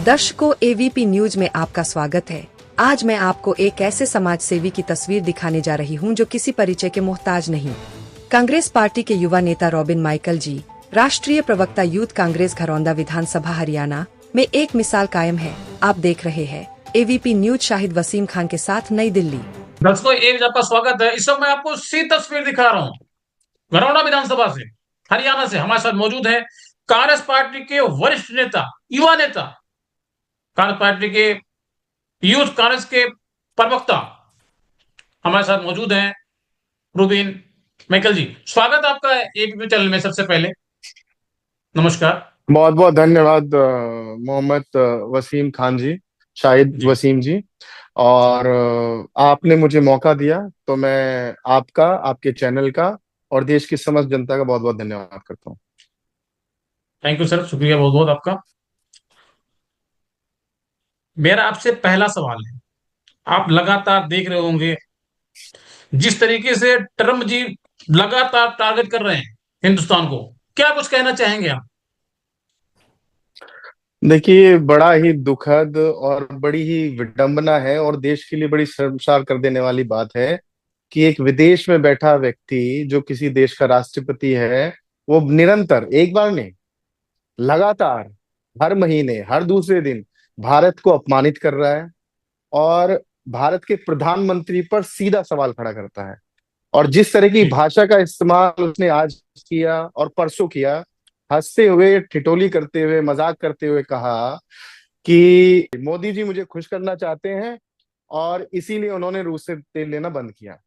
दर्शकों, AVP news में आपका स्वागत है। आज मैं आपको एक ऐसे समाज सेवी की तस्वीर दिखाने जा रही हूं जो किसी परिचय के मोहताज नहीं। कांग्रेस पार्टी के युवा नेता रॉबिन माइकल जी, राष्ट्रीय प्रवक्ता यूथ कांग्रेस घरौंदा विधानसभा हरियाणा में एक मिसाल कायम है। आप देख रहे हैं एवीपी न्यूज। शाहिद वसीम खान के साथ, नई दिल्ली। दर्शकों, एक आपका स्वागत है। इस समय मैं आपको सी तस्वीर दिखा रहा हूँ घरौंडा विधानसभा से, हरियाणा से। हमारे साथ मौजूद है कांग्रेस पार्टी के वरिष्ठ नेता, युवा नेता, कांग्रेस पार्टी के यूथ कांग्रेस के प्रवक्ता हमारे साथ मौजूद हैं रुबीन माइकल जी। स्वागत आपका एबीपी चैनल में। सबसे पहले नमस्कार। बहुत बहुत धन्यवाद मोहम्मद वसीम खान जी, शाहिद जी वसीम जी। और आपने मुझे मौका दिया तो मैं आपका, आपके चैनल का और देश की समस्त जनता का बहुत बहुत धन्यवाद करता हूँ। थैंक यू सर, शुक्रिया बहुत बहुत आपका। मेरा आपसे पहला सवाल है, आप लगातार देख रहे होंगे जिस तरीके से ट्रम्प जी लगातार टारगेट कर रहे हैं हिंदुस्तान को, क्या कुछ कहना चाहेंगे आप? देखिए, बड़ा ही दुखद और बड़ी ही विडंबना है और देश के लिए बड़ी शर्मसार कर देने वाली बात है कि एक विदेश में बैठा व्यक्ति जो किसी देश का राष्ट्रपति है, वो निरंतर, एक बार नहीं, लगातार हर महीने, हर दूसरे दिन भारत को अपमानित कर रहा है और भारत के प्रधानमंत्री पर सीधा सवाल खड़ा करता है। और जिस तरह की जी भाषा का इस्तेमाल उसने आज किया और परसों किया, हंसते हुए, ठिठोली करते हुए, मजाक करते हुए कहा कि मोदी जी मुझे खुश करना चाहते हैं और इसीलिए उन्होंने रूस से तेल लेना बंद किया।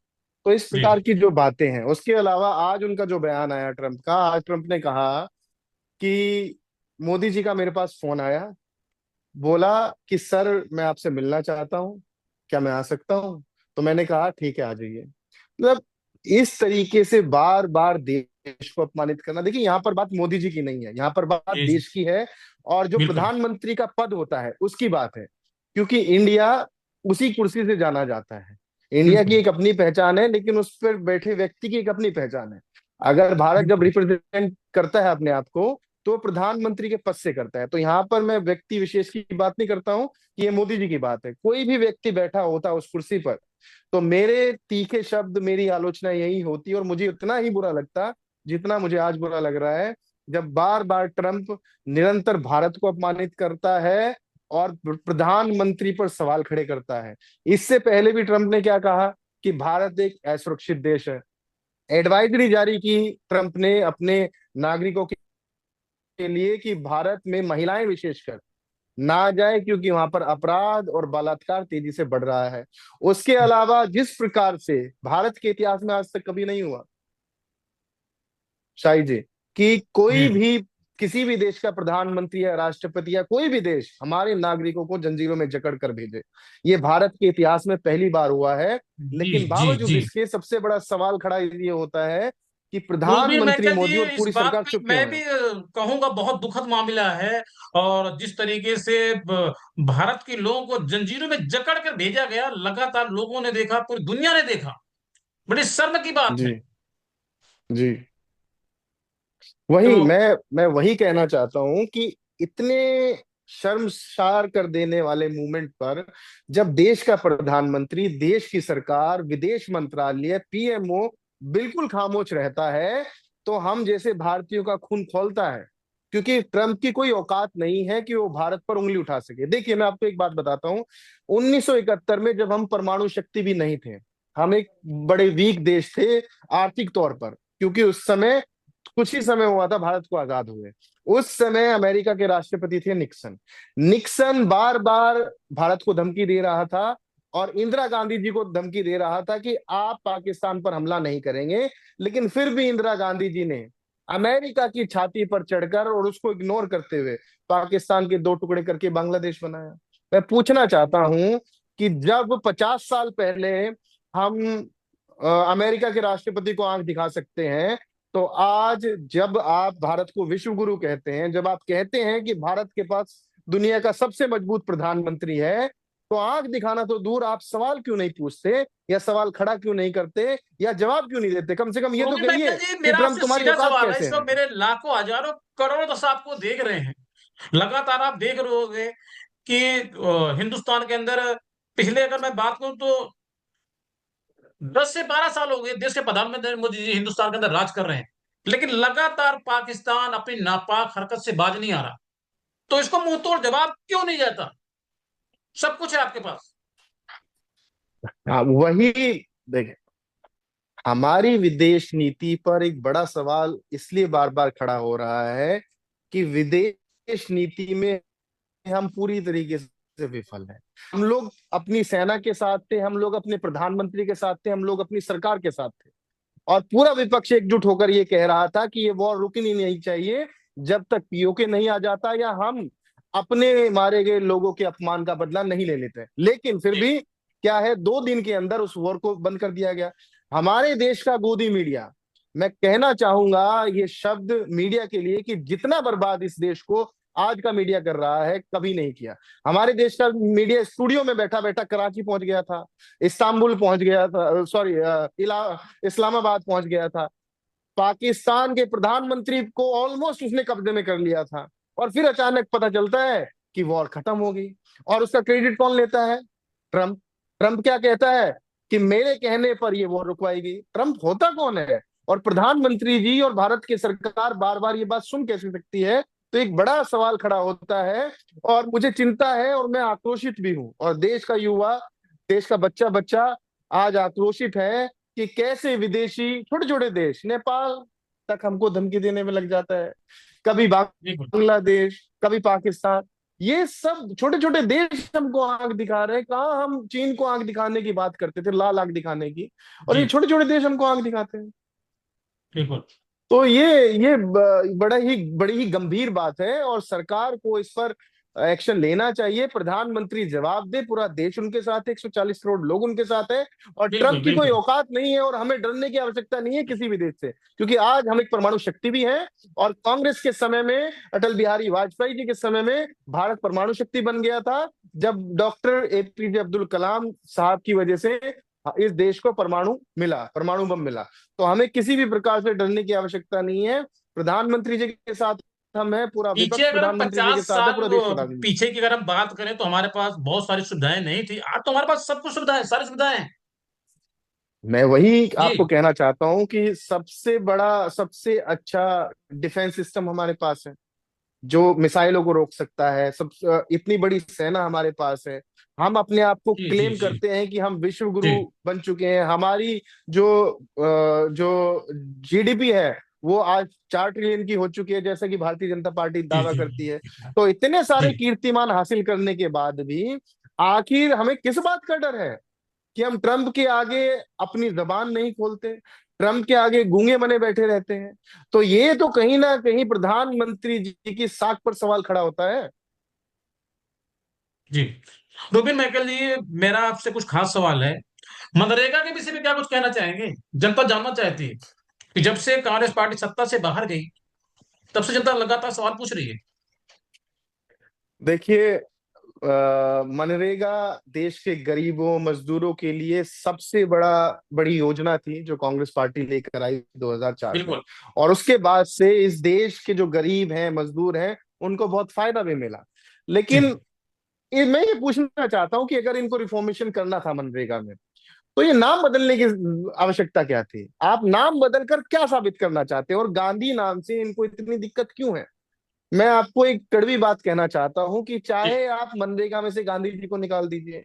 तो इस जी प्रकार जी की जो बातें हैं, उसके अलावा आज उनका जो बयान आया ट्रंप का, आज ट्रंप ने कहा कि मोदी जी का मेरे पास फोन आया, बोला कि सर मैं आपसे मिलना चाहता हूँ, क्या मैं आ सकता हूँ? तो मैंने कहा ठीक है, आ जाइए। मतलब इस तरीके से बार बार देश को अपमानित करना, देखिए यहाँ पर बात मोदी जी की नहीं है, यहाँ पर बात जी जी, देश की है और जो बिल्कुल। प्रधानमंत्री का पद होता है उसकी बात है। क्योंकि इंडिया उसी कुर्सी से जाना जाता है। इंडिया की बिल्कुल एक अपनी पहचान है, लेकिन उस पर बैठे व्यक्ति की एक अपनी पहचान है। अगर भारत जब बिल्कुल। रिप्रेजेंट करता है अपने आप को, तो प्रधानमंत्री के पद से करता है। तो यहाँ पर मैं व्यक्ति विशेष की बात नहीं करता हूँ कि ये मोदी जी की बात है। कोई भी व्यक्ति बैठा होता उस कुर्सी पर, तो मेरे तीखे शब्द, मेरी आलोचना यही होती और मुझे उतना ही बुरा लगता जितना मुझे आज बुरा लग रहा है, जब बार बार ट्रंप निरंतर भारत को अपमानित करता है और प्रधानमंत्री पर सवाल खड़े करता है। इससे पहले भी ट्रंप ने क्या कहा कि भारत एक असुरक्षित देश है। एडवाइजरी जारी की ट्रंप ने अपने नागरिकों के लिए कि भारत में महिलाएं विशेषकर ना जाए, क्योंकि वहां पर अपराध और बलात्कार तेजी से बढ़ रहा है। उसके अलावा जिस प्रकार से भारत के इतिहास में आज तक कभी नहीं हुआ, शाही जी, कि कोई जी भी, किसी भी देश का प्रधानमंत्री या राष्ट्रपति या कोई भी देश हमारे नागरिकों को जंजीरों में जकड़ कर भेजे, ये भारत के इतिहास में पहली बार हुआ है। जी लेकिन जी बावजूद जी। इसके सबसे बड़ा सवाल खड़ा ये होता है कि रूबी प्रधानमंत्री मैकेल जी, मोदी और इस पूरी बात सरकार पे चुप मैं क्यों है। भी कहूंगा बहुत दुखद मामला है। और जिस तरीके से भारत के लोगों को जंजीरों में जकड़ कर भेजा गया, लगातार लोगों ने देखा, पूरी दुनिया ने देखा, बड़ी शर्म की बात है। जी जी। तो वही मैं वही कहना चाहता हूं कि इतने शर्मसार कर देने वाले मूवमेंट पर, जब देश का प्रधानमंत्री, देश की सरकार, विदेश मंत्रालय, पीएमओ बिल्कुल खामोश रहता है, तो हम जैसे भारतीयों का खून खौलता है। क्योंकि ट्रंप की कोई औकात नहीं है कि वो भारत पर उंगली उठा सके। देखिए, मैं आपको एक बात बताता हूं। 1971 में जब हम परमाणु शक्ति भी नहीं थे, हम एक बड़े वीक देश थे आर्थिक तौर पर, क्योंकि उस समय कुछ ही समय हुआ था भारत को आजाद हुए। उस समय अमेरिका के राष्ट्रपति थे निक्सन। निक्सन बार बार भारत को धमकी दे रहा था और इंदिरा गांधी जी को धमकी दे रहा था कि आप पाकिस्तान पर हमला नहीं करेंगे। लेकिन फिर भी इंदिरा गांधी जी ने अमेरिका की छाती पर चढ़कर और उसको इग्नोर करते हुए पाकिस्तान के दो टुकड़े करके बांग्लादेश बनाया। मैं पूछना चाहता हूं कि जब 50 साल पहले हम अमेरिका के राष्ट्रपति को आंख दिखा सकते हैं, तो आज जब आप भारत को विश्व गुरु कहते हैं, जब आप कहते हैं कि भारत के पास दुनिया का सबसे मजबूत प्रधानमंत्री है, तो आंख दिखाना तो दूर, आप सवाल क्यों नहीं पूछते या सवाल खड़ा क्यों नहीं करते या जवाब क्यों नहीं देते? कम से कम ये तो रूबी कहिए मैकेल जी, कि मेरा ट्रम्प आपसे तुम्हारी सीधा औकात सवाल है। कैसे इस वक्त है। मेरे लाखों हजारों करोड़ों दस आपको देख रहे हैं। लगातार आप देख रहे होंगे कि हिंदुस्तान के अंदर पिछले, अगर मैं बात करूं तो 10 से 12 साल हो गए देश के प्रधानमंत्री मोदी जी हिंदुस्तान के अंदर राज कर रहे हैं, लेकिन लगातार पाकिस्तान अपनी नापाक हरकत से बाज नहीं आ रहा। तो इसको मुंह तोड़ जवाब क्यों नहीं जाता? सब कुछ है आपके पास। हाँ, वही देख, हमारी विदेश नीति पर एक बड़ा सवाल इसलिए बार बार खड़ा हो रहा है कि विदेश नीति में हम पूरी तरीके से विफल हैं। हम लोग अपनी सेना के साथ थे, हम लोग अपने प्रधानमंत्री के साथ थे, हम लोग अपनी सरकार के साथ थे, और पूरा विपक्ष एकजुट होकर ये कह रहा था कि ये वॉर रुकनी नहीं चाहिए जब तक पीओके नहीं आ जाता या हम अपने मारे गए लोगों के अपमान का बदला नहीं ले लेते। लेकिन फिर भी क्या है, 2 दिन के अंदर उस वॉर को बंद कर दिया गया। हमारे देश का गोदी मीडिया, मैं कहना चाहूंगा ये शब्द मीडिया के लिए, कि जितना बर्बाद इस देश को आज का मीडिया कर रहा है कभी नहीं किया। हमारे देश का मीडिया स्टूडियो में बैठा बैठा कराची पहुंच गया था, इस्तांबुल पहुंच गया था, सॉरी इस्लामाबाद पहुंच गया था, पाकिस्तान के प्रधानमंत्री को ऑलमोस्ट उसने कब्जे में कर लिया था, और फिर अचानक पता चलता है कि वॉर खत्म हो गई। और उसका क्रेडिट कौन लेता है? ट्रंप। ट्रंप क्या कहता है कि मेरे कहने पर ये वॉर रुकवाई गई। ट्रंप होता कौन है? और प्रधानमंत्री जी और भारत की सरकार बार बार ये बात सुन कैसे सकती है? तो एक बड़ा सवाल खड़ा होता है, और मुझे चिंता है और मैं आक्रोशित भी हूं, और देश का युवा, देश का बच्चा बच्चा आज आक्रोशित है कि कैसे विदेशी छोटे छोटे देश, नेपाल तक हमको धमकी देने में लग जाता है, कभी बिल्कुल। बांग्लादेश, कभी पाकिस्तान, ये सब छोटे छोटे देश हमको आंख दिखा रहे हैं। कहाँ हम चीन को आंख दिखाने की बात करते थे, लाल आंख दिखाने की, और जी। ये छोटे छोटे देश हमको आंख दिखाते हैं। बिल्कुल। तो ये बड़ी ही गंभीर बात है, और सरकार को इस पर एक्शन लेना चाहिए। प्रधानमंत्री जवाब दे, पूरा देश उनके साथ है, 140 करोड़ लोग उनके साथ है, और बिल्कुल। ट्रंप की कोई बिल्कुल। औकात नहीं है, और हमें डरने की आवश्यकता नहीं है किसी भी देश से, क्योंकि आज हम एक परमाणु शक्ति भी हैं। और कांग्रेस के समय में, अटल बिहारी वाजपेयी जी के समय में भारत परमाणु शक्ति बन गया था, जब डॉक्टर एपीजे अब्दुल कलाम साहब की वजह से इस देश को परमाणु मिला, परमाणु बम मिला। तो हमें किसी भी प्रकार से डरने की आवश्यकता नहीं है। प्रधानमंत्री जी के साथ हम है, पूरा पीछे विपक्ष अगर हम प्रधानमंत्री जी के पचास साथ है, साल पूरा देश प्रधानमंत्री। पीछे की अगर हम बात करें तो हमारे पास बहुत सारी सुविधाएं नहीं थी। आज तो हमारे पास सब कुछ सुविधा है, सारी सुविधाएं हैं। मैं वही आपको जी। कहना चाहता हूं कि सबसे बड़ा, सबसे अच्छा डिफेंस सिस्टम हमारे पास है, जो मिसाइलों को रोक सकता है। इतनी बड़ी सेना हमारे पास है। हम अपने आप को जी। जी। क्लेम जी। करते हैं कि हम विश्व गुरु जी। बन चुके हैं। हमारी जो जीडीपी है वो आज 4 ट्रिलियन की हो चुकी है, जैसा कि भारतीय जनता पार्टी जी। दावा जी। करती है। तो इतने जी। सारे कीर्तिमान हासिल करने के बाद भी आखिर हमें किस बात का डर है कि हम ट्रंप के आगे अपनी जबान नहीं खोलते, ट्रंप के आगे गूंगे बने बैठे रहते हैं? तो ये तो कहीं ना कहीं प्रधानमंत्री जी की साख पर सवाल खड़ा होता है। जी। रोबिन माइकल जी, मेरा आपसे कुछ खास सवाल है। मनरेगा के विषय में क्या कुछ कहना चाहेंगे? जनता जानना चाहती है कि जब से कांग्रेस पार्टी सत्ता से बाहर गई, तब से जनता लगातार सवाल पूछ रही है। देखिए, मनरेगा देश के गरीबों मजदूरों के लिए सबसे बड़ी योजना थी जो कांग्रेस पार्टी लेकर आई 2004 में। बिल्कुल। और उसके बाद से इस देश के जो गरीब हैं, मजदूर हैं, उनको बहुत फायदा भी मिला। जी। लेकिन मैं ये पूछना चाहता हूं कि अगर इनको रिफॉर्मेशन करना था मनरेगा में, तो ये नाम बदलने की आवश्यकता क्या थी? आप नाम बदलकर क्या साबित करना चाहते हैं, और गांधी नाम से इनको इतनी दिक्कत क्यों है? मैं आपको एक कड़वी बात कहना चाहता हूं कि जी। चाहे आप मनरेगा में से गांधी जी को निकाल दीजिए,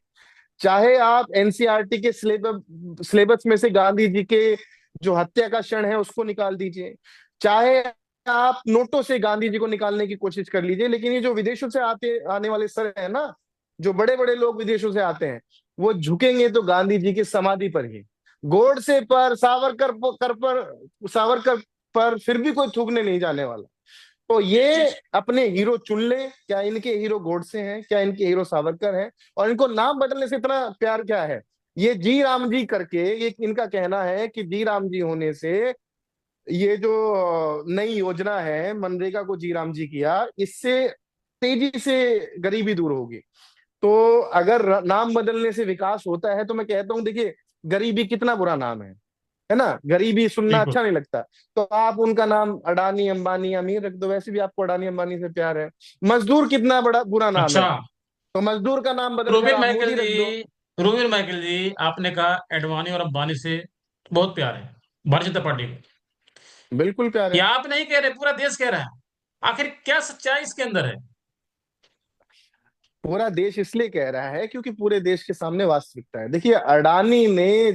चाहे आप एनसीईआरटी के सिलेबस में से गांधी जी के जो हत्या का क्षण है उसको निकाल दीजिए, चाहे आप नोटों से गांधी जी को निकालने की कोशिश कर लीजिए, लेकिन ये जो विदेशों से आने वाले सर है ना, जो बड़े बड़े लोग विदेशों से आते हैं, वो झुकेंगे तो गांधी जी की समाधि पर ही। गोडसे पर, सावरकर पर फिर भी कोई थूकने नहीं जाने वाला। तो जी। ये जी। अपने हीरो चुन ले, क्या इनके हीरो गोडसे हैं, क्या इनके हीरो सावरकर हैं, और इनको नाम बदलने से इतना प्यार क्या है? ये जी राम जी करके, ये इनका कहना है कि जी राम जी होने से ये जो नई योजना है मनरेगा को जी राम जी किया, इससे तेजी से गरीबी दूर होगी। तो अगर नाम बदलने से विकास होता है तो मैं कहता हूं, देखिए, गरीबी कितना बुरा नाम है। है ना, गरीबी सुनना बिल्कुल। अच्छा नहीं लगता। तो आप उनका नाम अडानी अंबानी अमीर रख दो, वैसे भी आपको अडानी अंबानी से प्यार है। मजदूर कितना बड़ा बुरा नाम अच्छा, है, तो मजदूर का नाम बदल कर रूबिन आप माइकल मोदी जी, रख दो। रूबिन माइकल जी, आपने कहा एडवाणी और अंबानी से बहुत प्यार है भारतीय जनता पार्टी को। बिल्कुल प्यार ये है। आप नहीं कह रहे, पूरा देश कह रहा है। आखिर क्या सच्चाई इसके अंदर है? पूरा देश इसलिए कह रहा है क्योंकि पूरे देश के सामने वास्तविकता है। देखिए, अडानी ने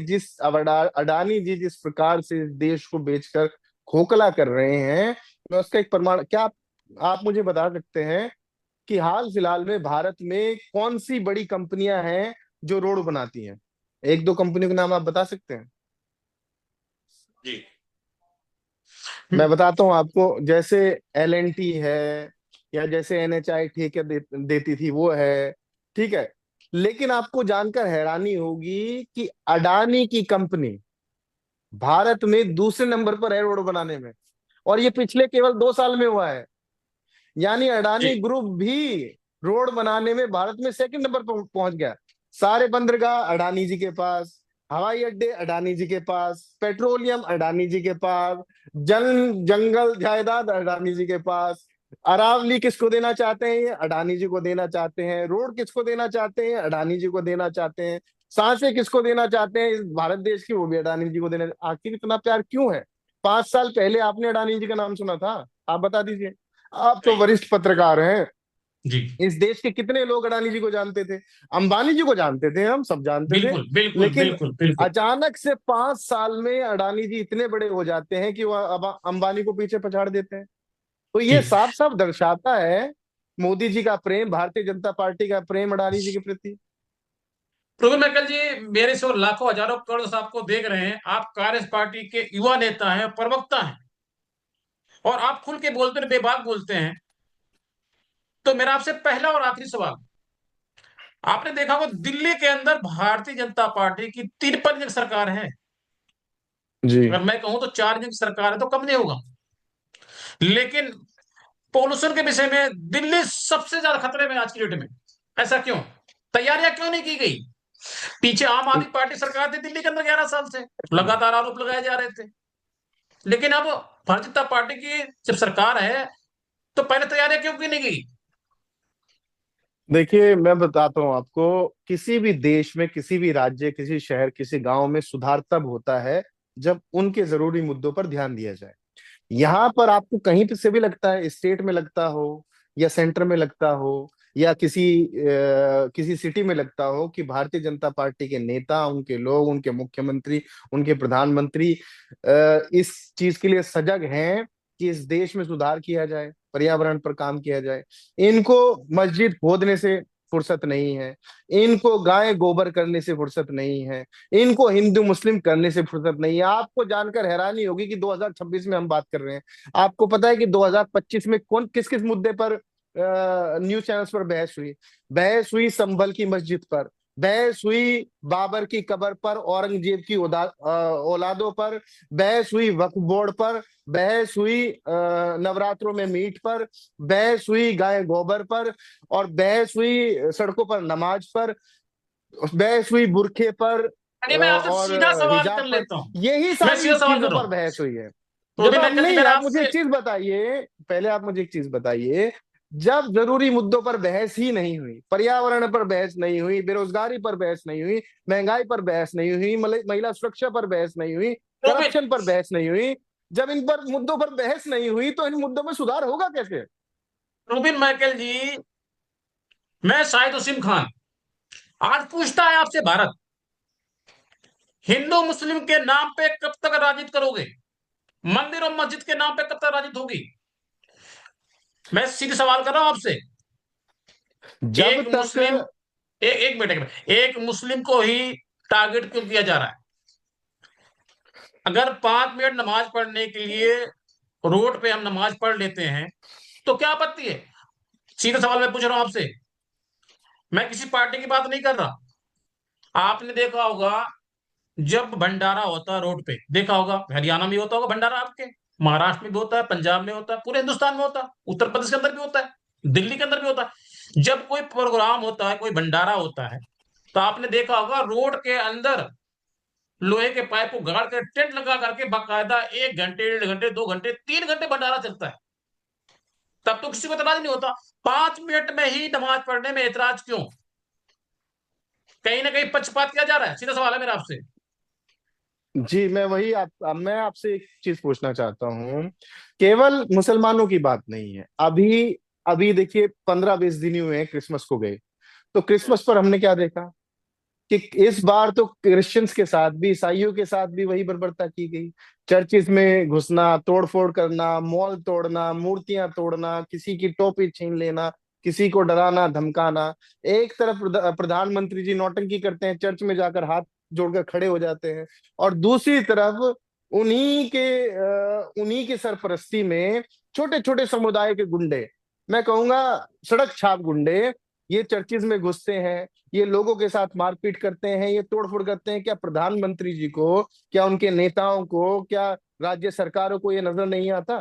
अडानी जी जिस प्रकार से इस देश को बेचकर खोखला कर रहे हैं, मैं उसका एक प्रमाण क्या आप मुझे बता सकते हैं कि हाल फिलहाल में भारत में कौन सी बड़ी कंपनियां हैं जो रोड बनाती हैं? एक दो कंपनियों के नाम आप बता सकते हैं? जी। मैं बताता हूं आपको, जैसे L&T है, या जैसे NHI ठेके देती थी, वो है। ठीक है। लेकिन आपको जानकर हैरानी होगी कि अडानी की कंपनी भारत में दूसरे नंबर पर है रोड बनाने में, और ये पिछले केवल 2 साल में हुआ है। यानी जी। अडानी ग्रुप भी रोड बनाने में भारत में सेकंड नंबर पर पहुंच गया। सारे बंदरगाह अडानी जी के पास, हवाई अड्डे अडानी जी के पास, पेट्रोलियम अडानी जी के पास, जल जंगल जायदाद अडानी जी के पास। अरावली किसको देना चाहते हैं? ये अडानी जी को देना चाहते हैं। रोड किसको देना चाहते हैं? अडानी जी को देना चाहते हैं। सांसें किसको देना चाहते हैं इस भारत देश की? वो भी अडानी जी को देना। आखिर इतना प्यार क्यों है? 5 साल पहले आपने अडानी जी का नाम सुना था? आप बता दीजिए। आप तो नहीं। वरिष्ठ पत्रकार हैं। जी। इस देश के कितने लोग अडानी जी को जानते थे? अंबानी जी को जानते थे, हम सब जानते थे। बिल्कुल बिल्कुल लेकिन बिल्कुल बिल्कुल। अचानक से 5 साल में अडानी जी इतने बड़े हो जाते हैं कि वह अब अंबानी को पीछे पछाड़ देते हैं। तो ये जी। साफ साफ दर्शाता है मोदी जी का प्रेम, भारतीय जनता पार्टी का प्रेम अडानी जी के प्रति। प्रवीण मैकल जी, मेरे से और लाखों हजारों करोड़ से आपको देख रहे हैं। आप कांग्रेस पार्टी के युवा नेता हैं, प्रवक्ता हैं, और आप खुल के बोलते हैं, बेबाक बोलते हैं। तो मेरा आपसे पहला और आखिरी सवाल, आपने देखा होगा दिल्ली के अंदर भारतीय जनता पार्टी की 53 की सरकार है। जी। अगर मैं कहूं तो 4 की सरकार है तो कम नहीं होगा। लेकिन पॉल्यूशन के विषय में दिल्ली सबसे ज्यादा खतरे में आज की डेट में। ऐसा क्यों? तैयारियां क्यों नहीं की गई? पीछे आम आदमी पार्टी सरकार थी दिल्ली के अंदर 11 साल से, लगातार आरोप लगाए जा रहे थे। लेकिन अब भारतीय जनता पार्टी की जब सरकार है, तो पहले तैयारियां क्यों की नहीं गई? देखिए, मैं बताता हूँ आपको, किसी भी देश में, किसी भी राज्य, किसी शहर, किसी गांव में सुधार तब होता है जब उनके जरूरी मुद्दों पर ध्यान दिया जाए। यहाँ पर आपको कहीं पे से भी लगता है, स्टेट में लगता हो या सेंटर में लगता हो या किसी सिटी में लगता हो, कि भारतीय जनता पार्टी के नेता, उनके लोग, उनके मुख्यमंत्री, उनके प्रधानमंत्री इस चीज के लिए सजग हैं कि इस देश में सुधार किया जाए, पर्यावरण पर काम किया जाए। इनको मस्जिद खोदने से फुर्सत नहीं है, इनको गाय गोबर करने से फुर्सत नहीं है, इनको हिंदू मुस्लिम करने से फुर्सत नहीं है। आपको जानकर हैरानी होगी कि 2026 में हम बात कर रहे हैं। आपको पता है कि 2025 में कौन किस किस मुद्दे पर न्यूज चैनल्स पर बहस हुई? बहस हुई संभल की मस्जिद पर, बहस हुई बाबर की कब्र पर, औरंगजेब की औलादों पर, बहस हुई वक्फ बोर्ड पर, बहस हुई नवरात्रों में मीट पर, बहस हुई गाय गोबर पर, और बहस हुई सड़कों पर नमाज पर, बहस हुई बुरखे पर चलिए मैं आपसे और सीधा सवाल कर हिजाब पर। लेता हूं। यही मैं सारी सीधा सवाल कर चीजों रहा पर हूं। बहस हुई है। तो जब भी आप मैं जी नहीं, मेरा आप मुझे आपसे, एक चीज बताइए, पहले आप मुझे एक चीज बताइए। जब जरूरी मुद्दों पर बहस ही नहीं हुई, पर्यावरण पर बहस नहीं हुई, बेरोजगारी पर बहस नहीं हुई, महंगाई पर बहस नहीं हुई, महिला सुरक्षा पर बहस नहीं हुई, रोबिन, करप्शन पर बहस नहीं हुई, जब इन पर मुद्दों पर बहस नहीं हुई, तो इन मुद्दों में सुधार होगा कैसे? रोबिन माइकल जी, मैं शाहिद उसीम खान आज पूछता है आपसे, भारत हिंदू मुस्लिम के नाम पे कब तक राजनीति करोगे? मंदिर और मस्जिद के नाम पे कब तक राजनीति होगी? मैं सीधे सवाल कर रहा हूं आपसे। जब एक तक मुस्लिम, एक मिनट, एक मुस्लिम को ही टारगेट क्यों किया जा रहा है? अगर 5 मिनट नमाज पढ़ने के लिए रोड पे हम नमाज पढ़ लेते हैं, तो क्या आपत्ति है? सीधा सवाल मैं पूछ रहा हूं आपसे। मैं किसी पार्टी की बात नहीं कर रहा। आपने देखा होगा जब भंडारा होता है रोड पे, देखा होगा हरियाणा में होता होगा भंडारा, आपके महाराष्ट्र में भी होता है, पंजाब में होता है, पूरे हिंदुस्तान में होता है, उत्तर प्रदेश के अंदर भी होता है, दिल्ली के अंदर भी होता है। जब कोई प्रोग्राम होता है, कोई भंडारा होता है, तो आपने देखा होगा रोड के अंदर लोहे के पाइप को गाड़ कर टेंट लगा करके बाकायदा 1 घंटे, 1.5 घंटे, 2 घंटे, 3 घंटे भंडारा चलता है। तब तो किसी को इतराज नहीं होता। 5 मिनट में ही नमाज पढ़ने में इतराज क्यों? कहीं ना कहीं पक्षपात किया जा रहा है, सीधा सवाल है मेरा आपसे। जी, मैं आपसे एक चीज पूछना चाहता हूँ। केवल मुसलमानों की बात नहीं है। अभी अभी देखिए, 15-20 दिन ही हुए हैं क्रिसमस को गए। तो क्रिसमस पर हमने क्या देखा कि इस बार तो क्रिश्चियंस के साथ भी, ईसाइयों के साथ भी वही बर्बरता की गई। चर्चिस में घुसना, तोड़फोड़ करना, मॉल तोड़ना, मूर्तियां तोड़ना, किसी की टोपी छीन लेना, किसी को डराना धमकाना। एक तरफ प्रधानमंत्री जी नौटंकी करते हैं, चर्च में जाकर हाथ जोड़कर खड़े हो जाते हैं, और दूसरी तरफ उन्हीं के सरपरस्ती में छोटे छोटे समुदाय के गुंडे, मैं कहूंगा सड़क छाप गुंडे, ये चर्चिस में घुसते हैं, ये लोगों के साथ मारपीट करते हैं, ये तोड़फोड़ करते हैं। क्या प्रधानमंत्री जी को, क्या उनके नेताओं को, क्या राज्य सरकारों को ये नजर नहीं आता?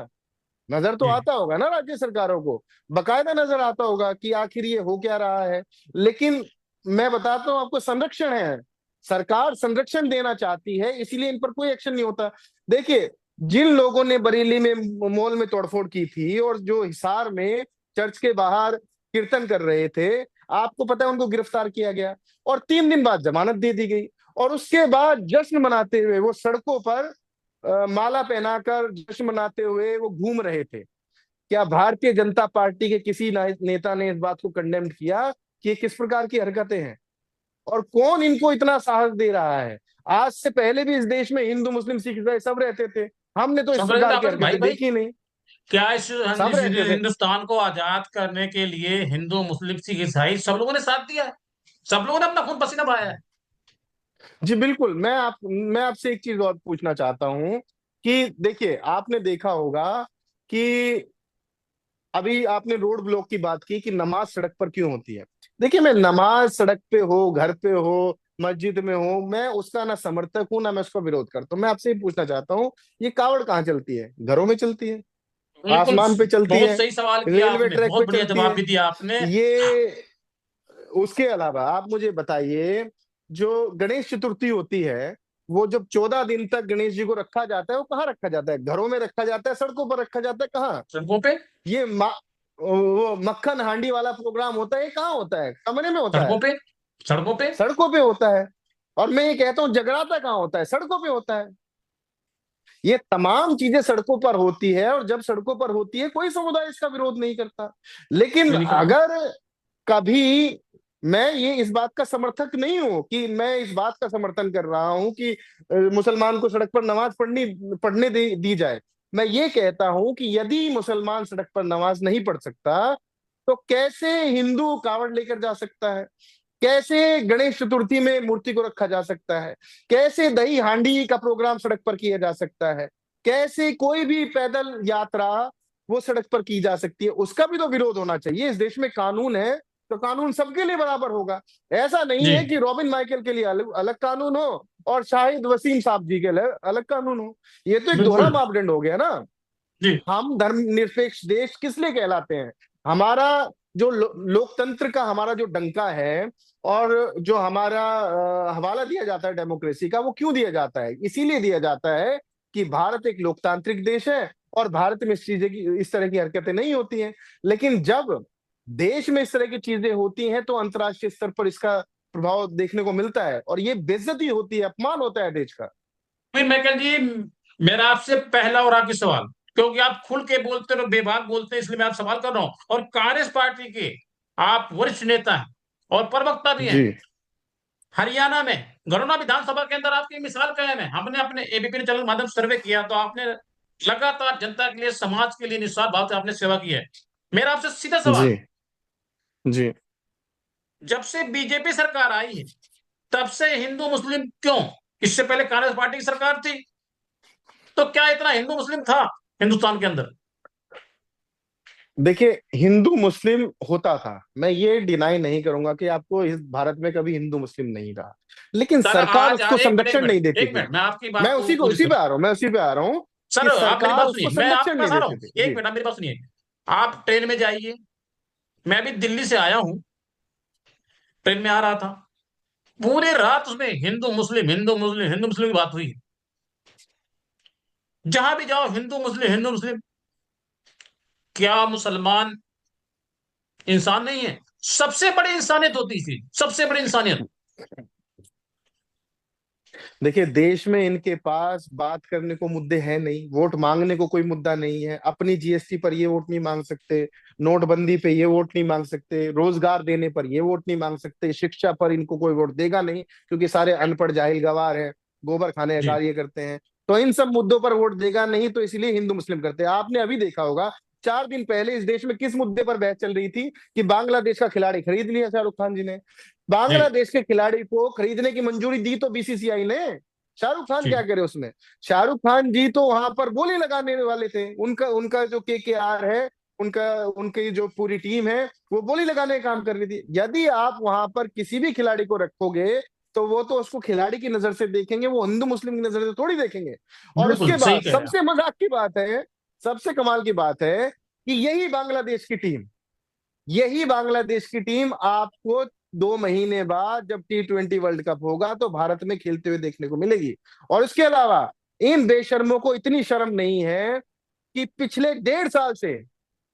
नजर तो जी। आता होगा ना राज्य सरकारों को, बकायदा नजर आता होगा कि आखिर ये हो क्या रहा है। लेकिन मैं बताता हूँ आपको, संरक्षण है, सरकार संरक्षण देना चाहती है, इसीलिए इन पर कोई एक्शन नहीं होता। देखिए, जिन लोगों ने बरेली में मॉल में तोड़फोड़ की थी, और जो हिसार में चर्च के बाहर कीर्तन कर रहे थे, आपको पता है उनको गिरफ्तार किया गया, और 3 दिन बाद जमानत दे दी गई। और उसके बाद जश्न मनाते हुए वो सड़कों पर माला पहनाकर जश्न मनाते हुए वो घूम रहे थे। क्या भारतीय जनता पार्टी के किसी नेता ने इस बात को कंडेम किया कि ये किस प्रकार की हरकतें हैं? और कौन इनको इतना साहस दे रहा है? आज से पहले भी इस देश में हिंदू, मुस्लिम, सिख, ईसाई सब रहते थे, हमने तो इस सब प्रकार की भाई हरकतें भाई, देखी नहीं। क्या इस सब रहते थे। हिंदुस्तान को आजाद करने के लिए हिंदू, मुस्लिम, सिख, ईसाई सब लोगों ने साथ दिया है। सब लोगों ने अपना खून पसीना बहाया है। जी बिल्कुल। मैं आपसे एक चीज और पूछना चाहता हूं कि देखिए, आपने देखा होगा कि अभी आपने रोड ब्लॉक की बात की कि नमाज सड़क पर क्यों होती है। देखिए, मैं नमाज सड़क पे हो, घर पे हो, मस्जिद में हो, मैं उसका ना समर्थक हूं, ना मैं उसका विरोध करता हूँ। मैं आपसे ये पूछना चाहता हूँ, ये कावड़ कहाँ चलती है? घरों में चलती है, बिल्कुल। आसमान पे चलती बहुत है, सही सवाल किया रेलवे आपने, ट्रैक पे बहुत बढ़िया चलती जवाब है। भी दिया आपने। ये उसके अलावा आप मुझे बताइए, जो गणेश चतुर्थी होती है, वो जब 14 दिन तक गणेश जी को रखा जाता है, वो कहाँ रखा जाता है? घरों में रखा जाता है, सड़कों पर रखा जाता है, कहाँ? सड़कों पे। ये वो मक्खन हांडी वाला प्रोग्राम होता है, ये कहाँ होता है? कमरे में होता है? सड़कों पे। सड़कों पे। सड़कों पे होता है। और मैं ये कहता हूँ, जगराता कहाँ होता है? सड़कों पे होता है। ये तमाम चीजें सड़कों पर होती है, और जब सड़कों पर होती है, कोई समुदाय इसका विरोध नहीं करता। लेकिन क्यों नहीं करता? अगर कभी, मैं ये इस बात का समर्थक नहीं हूं कि मैं इस बात का समर्थन कर रहा हूं कि मुसलमान को सड़क पर नमाज पढ़ने दी जाए। मैं ये कहता हूं कि यदि मुसलमान सड़क पर नमाज नहीं पढ़ सकता, तो कैसे हिंदू कावड़ लेकर जा सकता है? कैसे गणेश चतुर्थी में मूर्ति को रखा जा सकता है? कैसे दही हांडी का प्रोग्राम सड़क पर किया जा सकता है? कैसे कोई भी पैदल यात्रा वो सड़क पर की जा सकती है? उसका भी तो विरोध होना चाहिए। इस देश में कानून है, तो कानून सबके लिए बराबर होगा। ऐसा नहीं जी। है कि रॉबिन माइकल के लिए अलग अलग कानून हो और शाहिद वसीम साहब जी के लिए अलग कानून हो। ये तो एक दोहरा बिल्कुल। मापदंड हो गया ना। जी। हम धर्मनिरपेक्ष देश किस लिए कहलाते हैं? हमारा जो लोकतंत्र का हमारा जो डंका है, और जो हमारा हवाला दिया जाता है डेमोक्रेसी का, वो क्यों दिया जाता है? इसीलिए दिया जाता है कि भारत एक लोकतांत्रिक देश है, और भारत में इस तरह की हरकतें नहीं होती हैं। लेकिन जब देश में इस तरह की चीजें होती हैं, तो अंतर्राष्ट्रीय स्तर पर इसका प्रभाव देखने को मिलता है, और ये बेइज्जती होती है, अपमान होता है देश का। फिर मैकल जी, मेरा आपसे पहला और आखिरी सवाल, क्योंकि आप खुल के बोलते हो, बेबाक बोलते हैं, इसलिए मैं आप सवाल कर रहा हूं। और कांग्रेस पार्टी के आप वरिष्ठ नेता हैं और प्रवक्ता भी जी। हैं। हरियाणा में गरुड़ा विधानसभा के अंदर आपकी मिसाल कायम है। हमने अपने एबीपी चैनल के माध्यम से सर्वे किया, तो आपने लगातार जनता के लिए, समाज के लिए निस्वार्थ भाव से आपने सेवा की है। मेरा आपसे सीधा जी। सवाल, जी। जब से बीजेपी सरकार आई है, तब से हिंदू मुस्लिम क्यों? इससे पहले कांग्रेस पार्टी की सरकार थी, तो क्या इतना हिंदू मुस्लिम था हिंदुस्तान के अंदर? देखिए, हिंदू मुस्लिम होता था, मैं ये डिनाई नहीं करूंगा कि आपको इस भारत में कभी हिंदू मुस्लिम नहीं रहा, लेकिन सर सरकार आज उसको एक मिनट, एक संरक्षण मिनट, नहीं देती एक थी। मिनट, मैं आपकी मैं बात को पूरी उसी पे सुन। आ रहा हूं, मैं उसी पे आ रहा हूं सर कि आप मेरी सरकार बात उसको सुनिए, मैं आपके संरक्षण पास नहीं आ रहा देती हूँ, थी एक जी। मिनट, आप मेरी बात सुनिए। आप ट्रेन में जाइए, मैं भी दिल्ली से आया हूं, ट्रेन में आ रहा था, पूरे रात उसमें हिंदू मुस्लिम हिंदू मुस्लिम हिंदू मुस्लिम की बात हुई। जहां भी जाओ हिंदू मुस्लिम हिंदू मुस्लिम। क्या मुसलमान इंसान नहीं है? सबसे बड़ी इंसानियत होती थी, सबसे बड़ी इंसानियत। देखिए, देश में इनके पास बात करने को मुद्दे हैं नहीं, वोट मांगने को कोई मुद्दा नहीं है। अपनी जीएसटी पर ये वोट नहीं मांग सकते, नोटबंदी पे ये वोट नहीं मांग सकते, रोजगार देने पर ये वोट नहीं मांग सकते, शिक्षा पर इनको कोई वोट देगा नहीं, क्योंकि सारे अनपढ़ जाहिल गवार हैं, गोबर खाने का जी कार्य करते हैं। तो इन सब मुद्दों पर वोट देगा नहीं, तो इसलिए हिंदू मुस्लिम करते हैं। आपने अभी देखा होगा, 4 दिन पहले इस देश में किस मुद्दे पर बहस चल रही थी कि बांग्लादेश का खिलाड़ी खरीद लिया शाहरुख खान जी ने। जी बांग्लादेश के खिलाड़ी को खरीदने की मंजूरी दी तो बीसीसीआई ने। शाहरुख खान क्या जी करे उसमें? शाहरुख खान जी तो वहां पर बोली लगाने वाले थे। उनका उनका जो केकेआर है, उनका उनकी जो पूरी टीम है, वो बोली लगाने का काम कर रही थी। यदि आप वहां पर किसी भी खिलाड़ी को रखोगे, तो वो तो उसको खिलाड़ी की नजर से देखेंगे, वो हिंदू मुस्लिम की नजर से थोड़ी देखेंगे। और बिल्कुल उसके सही बाद कह रहे हैं सबसे मजाक की बात है, सबसे कमाल की बात है कि यही बांग्लादेश की टीम आपको 2 महीने बाद जब T20 वर्ल्ड कप होगा तो भारत में खेलते हुए देखने को मिलेगी। और इसके अलावा इन बेशर्मों को इतनी शर्म नहीं है कि पिछले 1.5 साल से,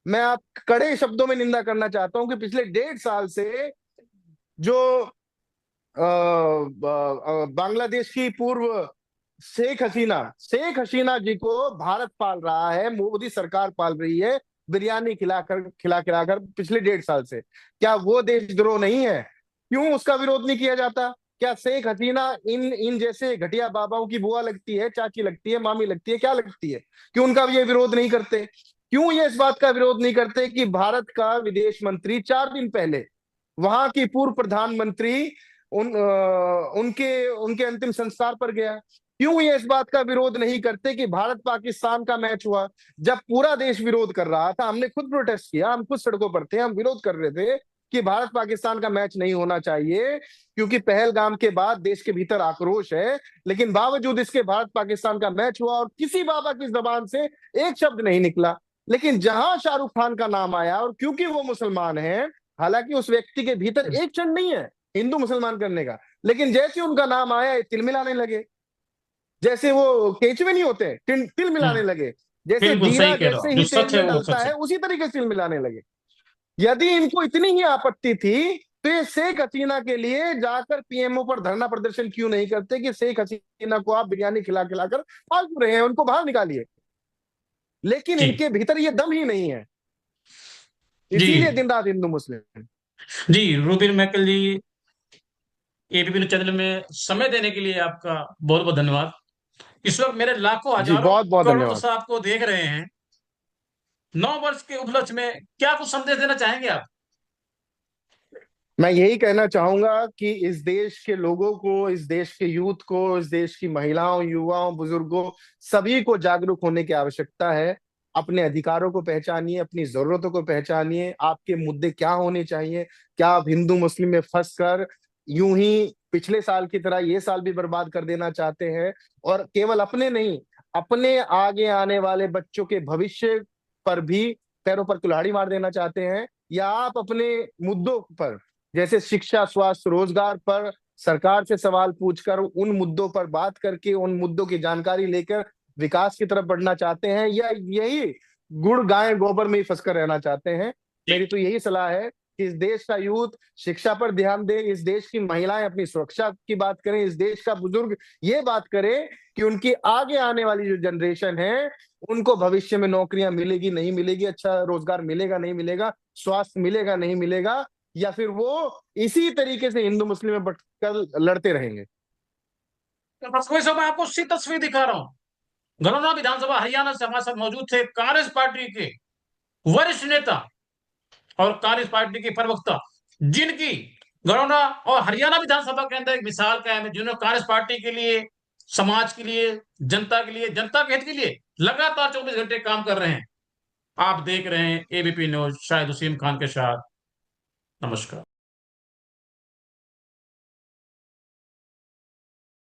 मैं आप कड़े शब्दों में निंदा करना चाहता हूं कि पिछले 1.5 साल से जो बांग्लादेश की पूर्व शेख हसीना जी को भारत पाल रहा है, मोदी सरकार पाल रही है, बिरयानी खिला खिलाकर पिछले 1.5 साल से। क्या वो देशद्रोह नहीं है? क्यों उसका विरोध नहीं किया जाता? क्या शेख हसीना इन इन जैसे घटिया बाबाओं की बुआ लगती है, चाची लगती है, मामी लगती है, क्या लगती है? क्यों उनका ये विरोध नहीं करते? क्यों ये इस बात का विरोध नहीं करते कि भारत का विदेश मंत्री 4 दिन पहले वहां की पूर्व प्रधानमंत्री उनके उनके अंतिम संस्कार पर गया? क्यों ये इस बात का विरोध नहीं करते कि भारत पाकिस्तान का मैच हुआ, जब पूरा देश विरोध कर रहा था, हमने खुद प्रोटेस्ट किया, हम खुद सड़कों पर थे, हम विरोध कर रहे थे कि भारत पाकिस्तान का मैच नहीं होना चाहिए, क्योंकि पहलगाम के बाद देश के भीतर आक्रोश है। लेकिन बावजूद इसके भारत पाकिस्तान का मैच हुआ और किसी बाबा की जबान से एक शब्द नहीं निकला। लेकिन जहां शाहरुख खान का नाम आया, और क्योंकि वो मुसलमान है, हालांकि उस व्यक्ति के भीतर एक क्षण नहीं है हिंदू मुसलमान करने का, लेकिन जैसे उनका नाम आया ये तिल मिलाने लगे। जैसे वो केंचुए नहीं होते, तिल मिलाने हम्म, लगे। जैसे बिल्कुल सही जीरा कह रहे हो, जैसे जो ही तेल सच है में वो डलता सच है। है, उसी तरीके से तिल मिलाने लगे। यदि इनको इतनी ही आपत्ति थी, तो ये शेख हसीना के लिए जाकर पीएमओ पर धरना प्रदर्शन क्यों नहीं करते कि शेख हसीना को आप बिरयानी खिला खिलाकर पाल क्यों रहे हैं, उनको बाहर निकालिए। लेकिन जी इनके भीतर ये दम ही नहीं है, इसीलिए जी दिन रात हिंदू मुस्लिम। जी रूबिन मैकल जी, एबीपी न्यूज चैनल में समय देने के लिए आपका बहुत बहुत धन्यवाद। इस वक्त मेरे लाखों जी, हजारों बहुत बहुत करोड़ों धन्यवाद। दर्शक आपको देख रहे हैं। 9 वर्ष के उपलक्ष्य में क्या कुछ संदेश देना चाहेंगे आप? मैं यही कहना चाहूंगा कि इस देश के लोगों को, इस देश के यूथ को, इस देश की महिलाओं, युवाओं, बुजुर्गों, सभी को जागरूक होने की आवश्यकता है। अपने अधिकारों को पहचानिए, अपनी जरूरतों को पहचानिए, आपके मुद्दे क्या होने चाहिए। क्या आप हिंदू मुस्लिम में फंस कर यूं ही पिछले साल की तरह ये साल भी बर्बाद कर देना चाहते हैं, और केवल अपने नहीं, अपने आगे आने वाले बच्चों के भविष्य पर भी पैरों पर कुल्हाड़ी मार देना चाहते हैं? या आप अपने मुद्दों पर, जैसे शिक्षा, स्वास्थ्य, रोजगार पर सरकार से सवाल पूछकर, उन मुद्दों पर बात करके, उन मुद्दों की जानकारी लेकर विकास की तरफ बढ़ना चाहते हैं, या यही गुड़ गाय गोबर में ही फंसकर रहना चाहते हैं? मेरी तो यही सलाह है कि इस देश का यूथ शिक्षा पर ध्यान दे, इस देश की महिलाएं अपनी सुरक्षा की बात करें, इस देश का बुजुर्ग ये बात करे कि उनकी आगे आने वाली जो जनरेशन है, उनको भविष्य में नौकरियां मिलेगी नहीं मिलेगी, अच्छा रोजगार मिलेगा नहीं मिलेगा, स्वास्थ्य मिलेगा नहीं मिलेगा, या फिर वो इसी तरीके से हिंदू मुस्लिम में बटकर लड़ते रहेंगे। तो बस वही सब मैं आपको सी तस्वीर दिखा रहा हूँ। गलौना विधानसभा हरियाणा से हमारे साथ मौजूद थे कांग्रेस पार्टी के वरिष्ठ नेता और कांग्रेस पार्टी के प्रवक्ता, जिनकी गलौना और हरियाणा विधानसभा के अंदर एक मिसाल कायम है, जिन्होंने कांग्रेस पार्टी के लिए, समाज के लिए, जनता के लिए, जनता के हित के लिए लगातार 24 घंटे काम कर रहे हैं। आप देख रहे हैं एबीपी न्यूज, शायद वसीम खान के साथ। नमस्कार।